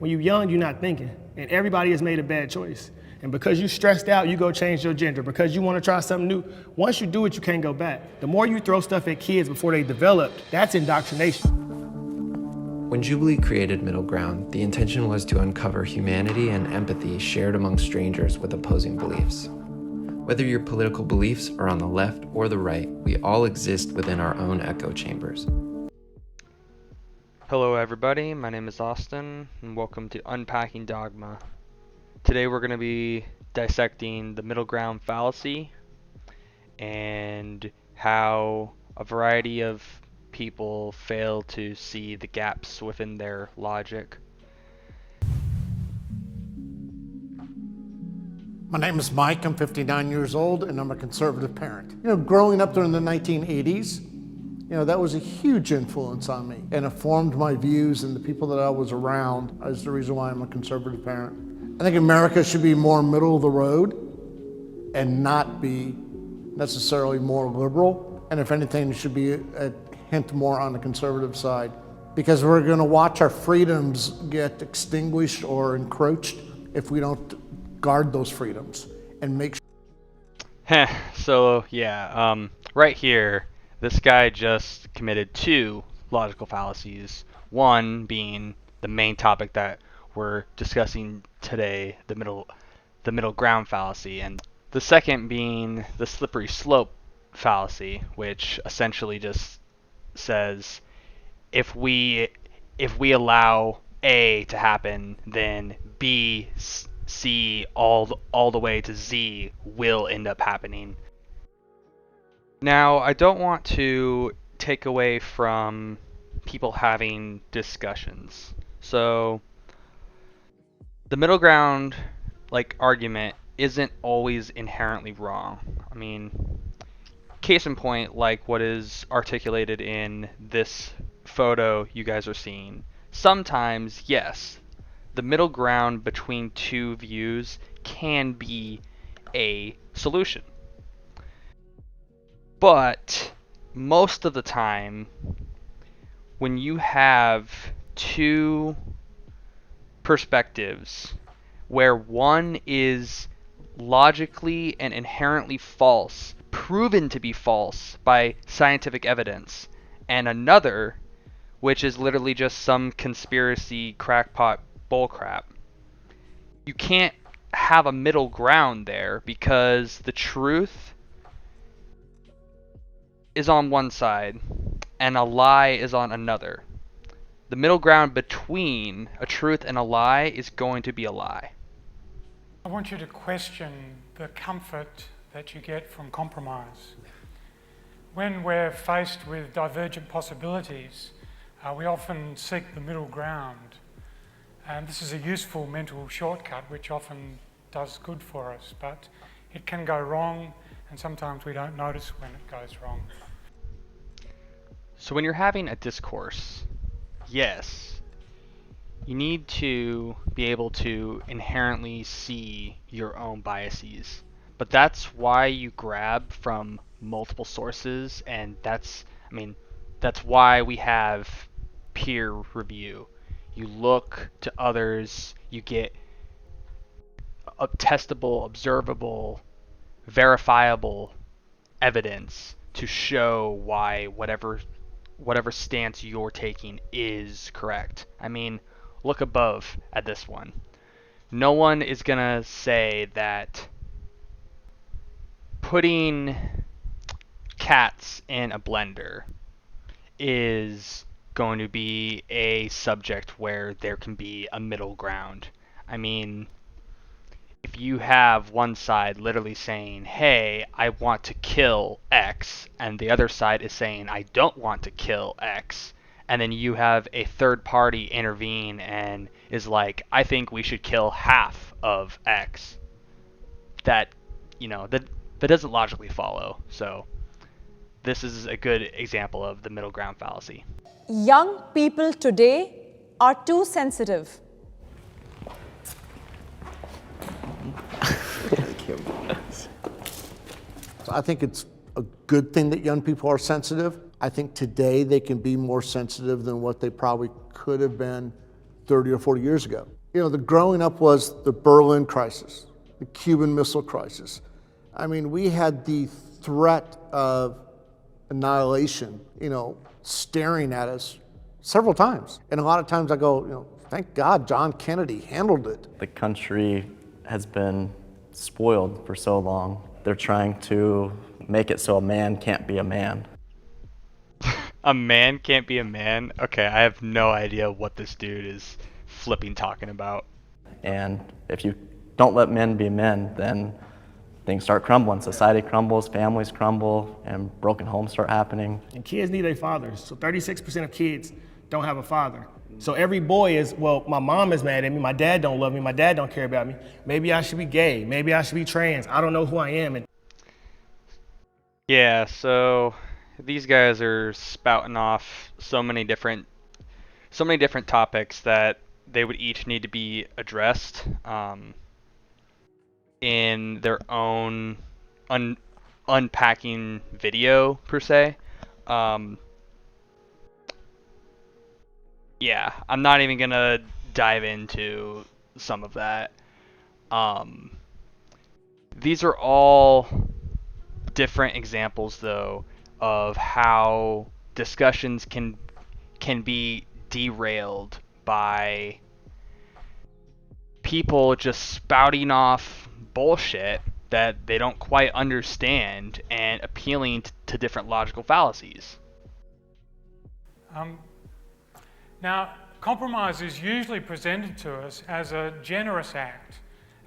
When you're young, you're not thinking, and everybody has made a bad choice. And because you stressed out, you go change your gender. Because you want to try something new, once you do it, you can't go back. The more you throw stuff at kids before they develop, that's indoctrination. When Jubilee created Middle Ground, the intention was to uncover humanity and empathy shared among strangers with opposing beliefs. Whether your political beliefs are on the left or the right, we all exist within our own echo chambers. Hello everybody, my name is Austin, and welcome to Unpacking Dogma. Today we're going to be dissecting the middle ground fallacy and how a variety of people fail to see the gaps within their logic. My name is Mike, I'm 59 years old, and I'm a conservative parent. You know, growing up during the 1980s, that was a huge influence on me, and it formed my views, and the people that I was around is the reason why I'm a conservative parent. I think America should be more middle of the road and not be necessarily more liberal, and if anything, it should be a hint more on the conservative side, because we're going to watch our freedoms get extinguished or encroached if we don't guard those freedoms and make sure. So yeah, right here, this guy just committed two logical fallacies. One being the main topic that we're discussing today, the middle ground fallacy, and the second being the slippery slope fallacy, which essentially just says if we allow A to happen, then B, C, all the way to Z will end up happening. Now, I don't want to take away from people having discussions. So, the middle ground argument isn't always inherently wrong. I mean, case in point, like what is articulated in this photo you guys are seeing. Sometimes, yes, the middle ground between two views can be a solution. But most of the time, when you have two perspectives where one is logically and inherently false, proven to be false by scientific evidence, and another which is literally just some conspiracy crackpot bullcrap, you can't have a middle ground there because the truth is on one side and a lie is on another. The middle ground between a truth and a lie is going to be a lie. I want you to question the comfort that you get from compromise. When we're faced with divergent possibilities, we often seek the middle ground. And this is a useful mental shortcut which often does good for us, but it can go wrong, and sometimes we don't notice when it goes wrong. So when you're having a discourse, yes, you need to be able to inherently see your own biases. But that's why you grab from multiple sources, and that's why we have peer review. You look to others, you get testable, observable, verifiable evidence to show why whatever stance you're taking is correct. I mean, look above at this one. No one is gonna say that putting cats in a blender is going to be a subject where there can be a middle ground. I mean, if you have one side literally saying, hey, I want to kill X, and the other side is saying, I don't want to kill X, and then you have a third party intervene and is like, I think we should kill half of X, that doesn't logically follow. So this is a good example of the middle ground fallacy. Young people today are too sensitive. I think it's a good thing that young people are sensitive. I think today they can be more sensitive than what they probably could have been 30 or 40 years ago. The growing up was the Berlin crisis, the Cuban Missile Crisis. I mean, we had the threat of annihilation, staring at us several times. And a lot of times I go, thank God John Kennedy handled it. The country has been spoiled for so long. They're trying to make it so a man can't be a man. A man can't be a man? Okay, I have no idea what this dude is flipping talking about. And if you don't let men be men, then things start crumbling. Society crumbles, families crumble, and broken homes start happening. And kids need their fathers. So 36% of kids don't have a father. So every boy is, well, my mom is mad at me, my dad don't love me, my dad don't care about me. Maybe I should be gay, maybe I should be trans, I don't know who I am. And yeah, so these guys are spouting off so many different topics that they would each need to be addressed in their own unpacking video per se. Yeah, I'm not even gonna dive into some of that. These are all different examples, though, of how discussions can be derailed by people just spouting off bullshit that they don't quite understand and appealing to different logical fallacies. Now, compromise is usually presented to us as a generous act,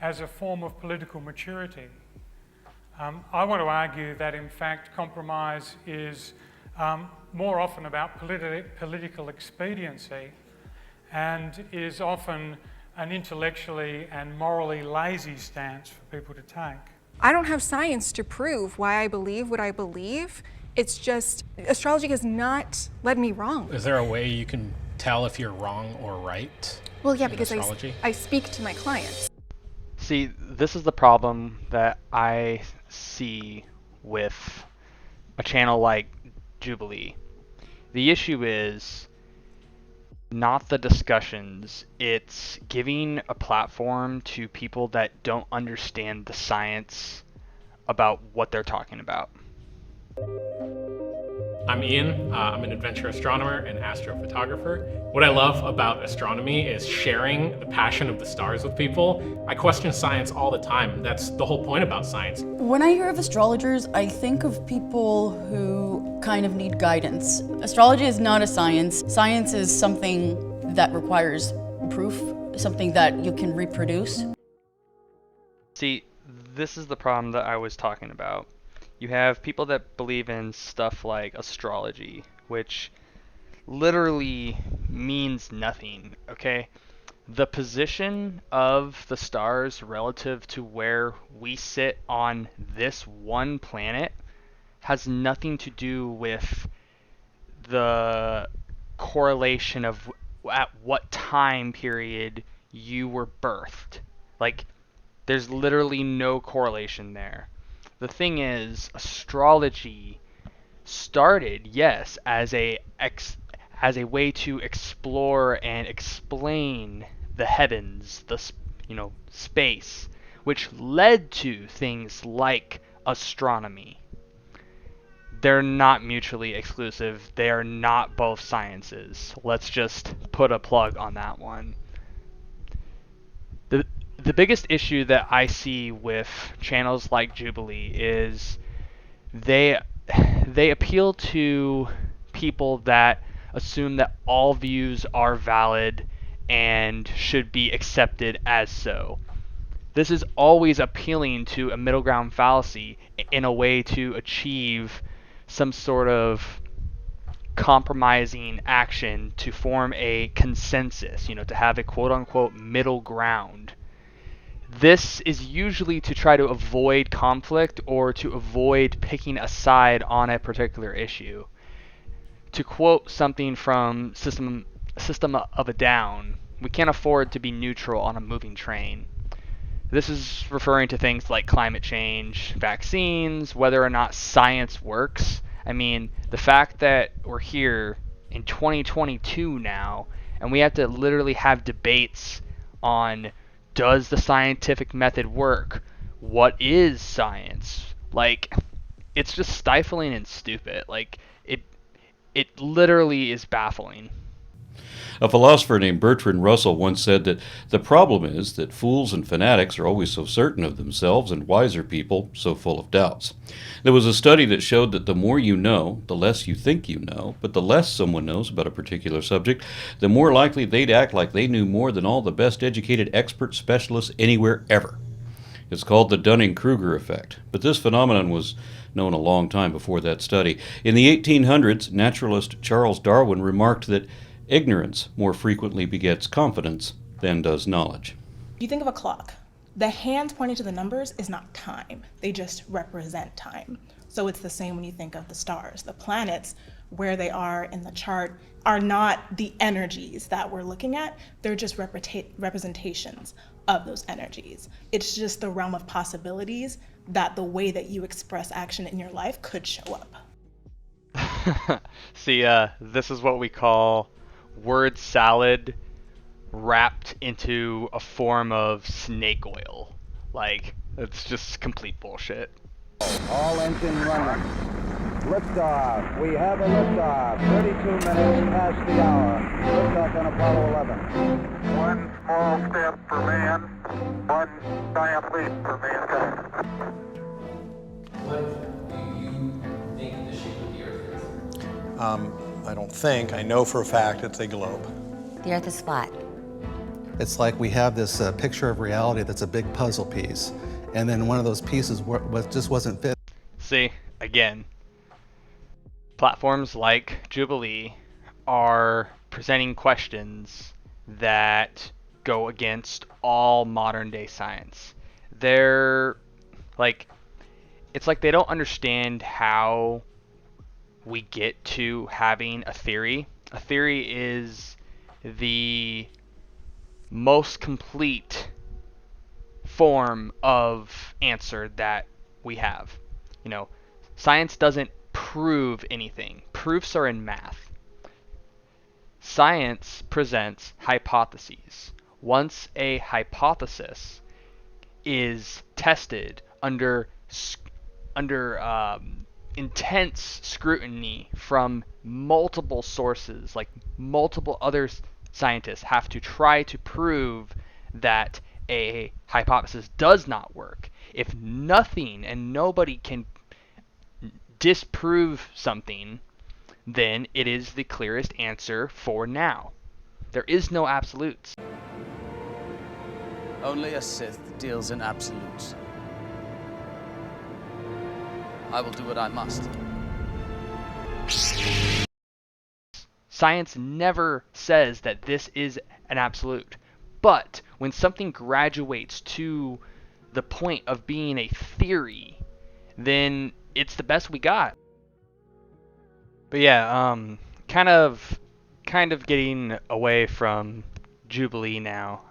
as a form of political maturity. I want to argue that, in fact, compromise is more often about political expediency and is often an intellectually and morally lazy stance for people to take. I don't have science to prove why I believe what I believe. It's just, astrology has not led me wrong. Is there a way you can tell if you're wrong or right? Well, yeah, because astrology? I speak to my clients. See, this is the problem that I see with a channel like Jubilee. The issue is not the discussions, it's giving a platform to people that don't understand the science about what they're talking about. I'm Ian. I'm an adventure astronomer and astrophotographer. What I love about astronomy is sharing the passion of the stars with people. I question science all the time. That's the whole point about science. When I hear of astrologers, I think of people who kind of need guidance. Astrology is not a science. Science is something that requires proof, something that you can reproduce. See, this is the problem that I was talking about. You have people that believe in stuff like astrology, which literally means nothing, okay? The position of the stars relative to where we sit on this one planet has nothing to do with the correlation of at what time period you were birthed. Like, there's literally no correlation there. The thing is, astrology started, yes, as a way to explore and explain the heavens, space, which led to things like astronomy. They're not mutually exclusive. They are not both sciences. Let's just put a plug on that one. The biggest issue that I see with channels like Jubilee is they appeal to people that assume that all views are valid and should be accepted as so. This is always appealing to a middle ground fallacy in a way to achieve some sort of compromising action to form a consensus, to have a quote-unquote middle ground. This is usually to try to avoid conflict or to avoid picking a side on a particular issue. To quote something from System of a Down, we can't afford to be neutral on a moving train. This is referring to things like climate change, vaccines, whether or not science works. I mean, the fact that we're here in 2022 now And we have to literally have debates on, does the scientific method work? What is science? Like, it's just stifling and stupid. Like, it literally is baffling. A philosopher named Bertrand Russell once said that the problem is that fools and fanatics are always so certain of themselves and wiser people so full of doubts. There was a study that showed that the more you know, the less you think you know, but the less someone knows about a particular subject, the more likely they'd act like they knew more than all the best educated expert specialists anywhere ever. It's called the Dunning-Kruger effect, but this phenomenon was known a long time before that study. In the 1800s, naturalist Charles Darwin remarked that ignorance more frequently begets confidence than does knowledge. You think of a clock. The hands pointing to the numbers is not time. They just represent time. So it's the same when you think of the stars. The planets, where they are in the chart, are not the energies that we're looking at. They're just representations of those energies. It's just the realm of possibilities that the way that you express action in your life could show up. See, this is what we call word salad wrapped into a form of snake oil. Like, it's just complete bullshit. All engine running. Liftoff. We have a liftoff. 32 minutes past the hour. Liftoff on Apollo 11. One small step for man, one giant leap for mankind. What do you think the shape of the Earth is? I don't think. I know for a fact it's a globe. The Earth is flat. It's like we have this picture of reality that's a big puzzle piece, and then one of those pieces just wasn't fit. See, again, platforms like Jubilee are presenting questions that go against all modern day science. They're like, it's like they don't understand how we get to having a theory. A theory is the most complete form of answer that we have. You know, science doesn't prove anything. Proofs are in math. Science presents hypotheses. Once a hypothesis is tested under intense scrutiny from multiple sources, like multiple other scientists have to try to prove that a hypothesis does not work. If nothing and nobody can disprove something, then it is the clearest answer for now. There is no absolutes. Only a Sith deals in absolutes. I will do what I must. Science never says that this is an absolute. But when something graduates to the point of being a theory, then it's the best we got. But yeah, kind of getting away from Jubilee now.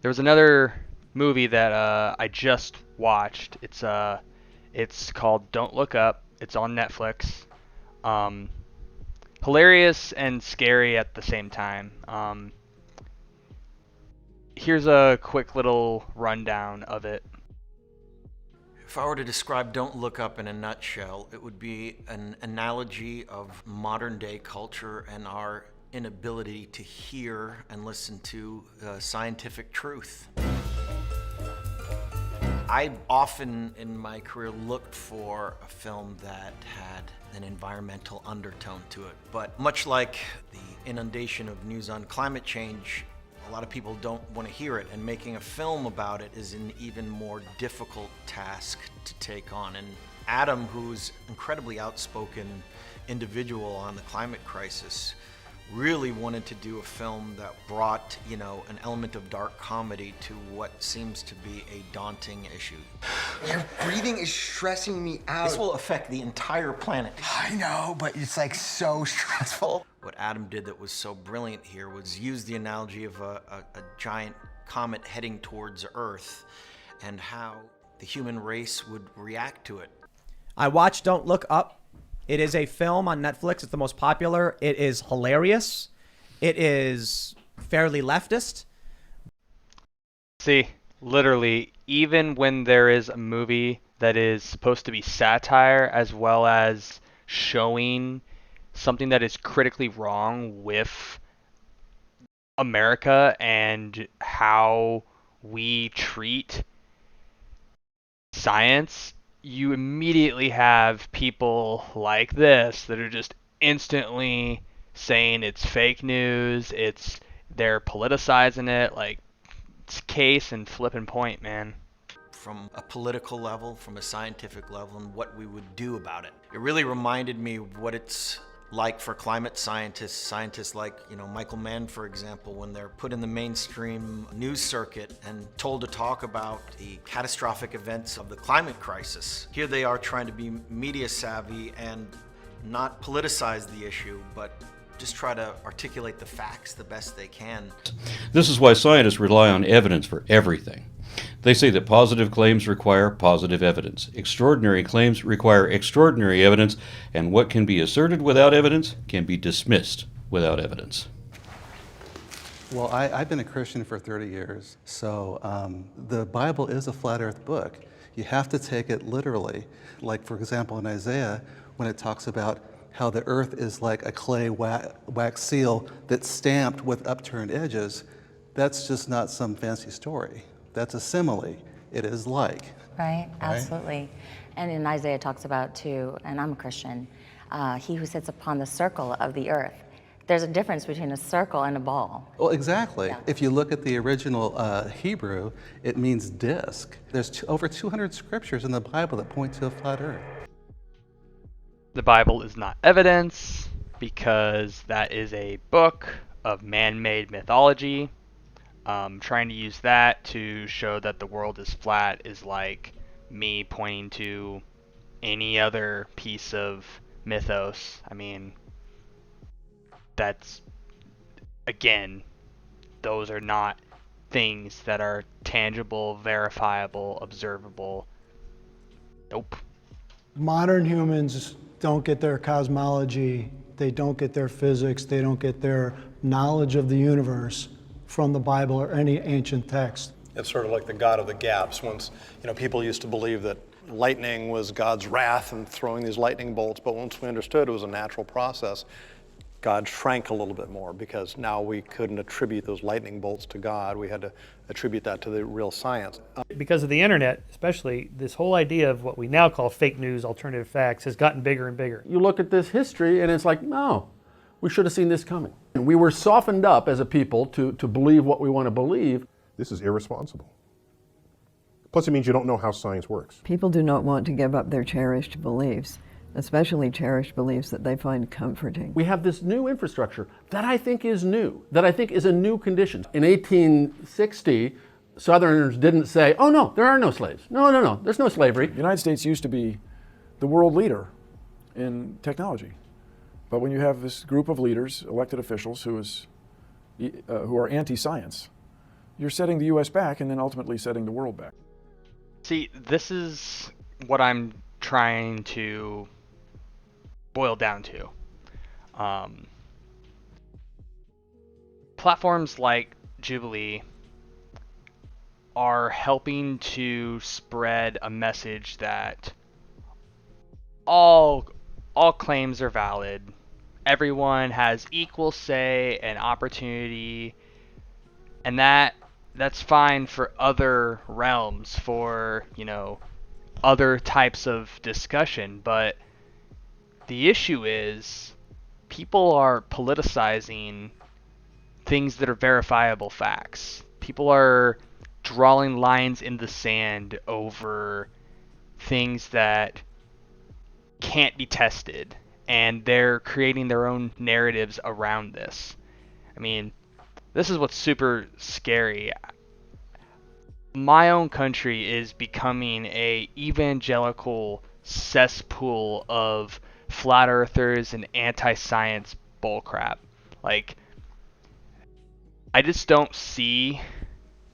There was another movie that I just watched. It's called Don't Look Up. It's on Netflix. Hilarious and scary at the same time. Here's a quick little rundown of it. If I were to describe Don't Look Up in a nutshell, it would be an analogy of modern day culture and our inability to hear and listen to scientific truth. I often in my career looked for a film that had an environmental undertone to it, but much like the inundation of news on climate change, a lot of people don't want to hear it, and making a film about it is an even more difficult task to take on. And Adam, who's an incredibly outspoken individual on the climate crisis, really wanted to do a film that brought, an element of dark comedy to what seems to be a daunting issue. Your breathing is stressing me out. This will affect the entire planet. I know, but it's like so stressful. What Adam did that was so brilliant here was use the analogy of a giant comet heading towards Earth and how the human race would react to it. I watched Don't Look Up. It is a film on Netflix. It's the most popular. It is hilarious. It is fairly leftist. See, literally, even when there is a movie that is supposed to be satire as well as showing something that is critically wrong with America and how we treat science, you immediately have people like this that are just instantly saying it's fake news, they're politicizing it, like it's case and flipping point, man. From a political level, from a scientific level, and what we would do about it. It really reminded me of what it's like for climate scientists like, Michael Mann, for example, when they're put in the mainstream news circuit and told to talk about the catastrophic events of the climate crisis. Here they are trying to be media savvy and not politicize the issue, but just try to articulate the facts the best they can. This is why scientists rely on evidence for everything. They say that positive claims require positive evidence. Extraordinary claims require extraordinary evidence, and what can be asserted without evidence can be dismissed without evidence. Well, I've been a Christian for 30 years, so the Bible is a flat earth book. You have to take it literally. Like, for example, in Isaiah, when it talks about how the earth is like a clay wax seal that's stamped with upturned edges, that's just not some fancy story. That's a simile. It is like. Right, absolutely. And in Isaiah it talks about too, and I'm a Christian, he who sits upon the circle of the earth. There's a difference between a circle and a ball. Well, exactly. Yeah. If you look at the original Hebrew, it means disc. There's over 200 scriptures in the Bible that point to a flat earth. The Bible is not evidence because that is a book of man-made mythology. Trying to use that to show that the world is flat is like me pointing to any other piece of mythos. I mean, that's, again, those are not things that are tangible, verifiable, observable. Nope. Modern humans don't get their cosmology, they don't get their physics, they don't get their knowledge of the universe from the Bible or any ancient text. It's sort of like the God of the gaps. Once, people used to believe that lightning was God's wrath and throwing these lightning bolts, but once we understood it was a natural process, God shrank a little bit more because now we couldn't attribute those lightning bolts to God. We had to attribute that to the real science. Because of the internet, especially, this whole idea of what we now call fake news, alternative facts, has gotten bigger and bigger. You look at this history and it's like, no, we should have seen this coming. And we were softened up as a people to believe what we want to believe. This is irresponsible. Plus it means you don't know how science works. People do not want to give up their cherished beliefs, especially cherished beliefs that they find comforting. We have this new infrastructure that I think is new, that I think is a new condition. In 1860, Southerners didn't say, oh no, there are no slaves. No, there's no slavery. The United States used to be the world leader in technology. But when you have this group of leaders, elected officials, who are anti-science, you're setting the U.S. back and then ultimately setting the world back. See, this is what I'm trying to boil down to. Platforms like Jubilee are helping to spread a message that all claims are valid. Everyone has equal say and opportunity, and that's fine for other realms, for, other types of discussion, but the issue is people are politicizing things that are verifiable facts. People are drawing lines in the sand over things that can't be tested, and they're creating their own narratives around this. I mean, this is what's super scary. My own country is becoming a evangelical cesspool of flat earthers and anti-science bullcrap. Like, I just don't see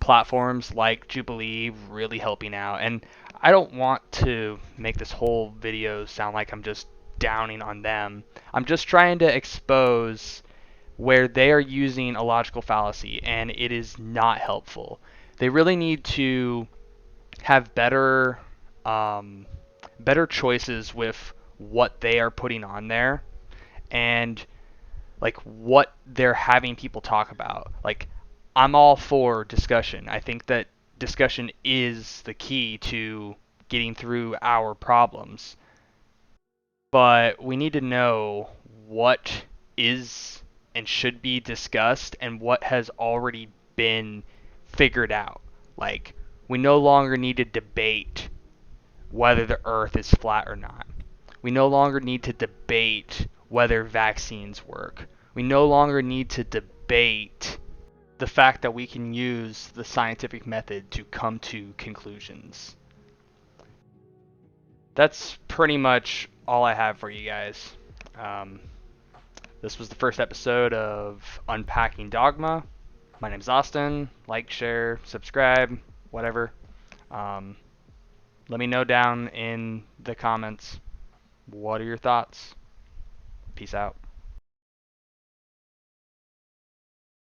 platforms like Jubilee really helping out, and I don't want to make this whole video sound like I'm just downing on them. I'm just trying to expose where they are using a logical fallacy and it is not helpful. They really need to have better choices with what they are putting on there, and like what they're having people talk about. Like, I'm all for discussion. I think that discussion is the key to getting through our problems. But we need to know what is and should be discussed and what has already been figured out. Like, we no longer need to debate whether the earth is flat or not. We no longer need to debate whether vaccines work. We no longer need to debate the fact that we can use the scientific method to come to conclusions. That's pretty much all I have for you guys. This was the first episode of Unpacking Dogma. My name's Austin. Like, share, subscribe, whatever. Let me know down in the comments, what are your thoughts? Peace out.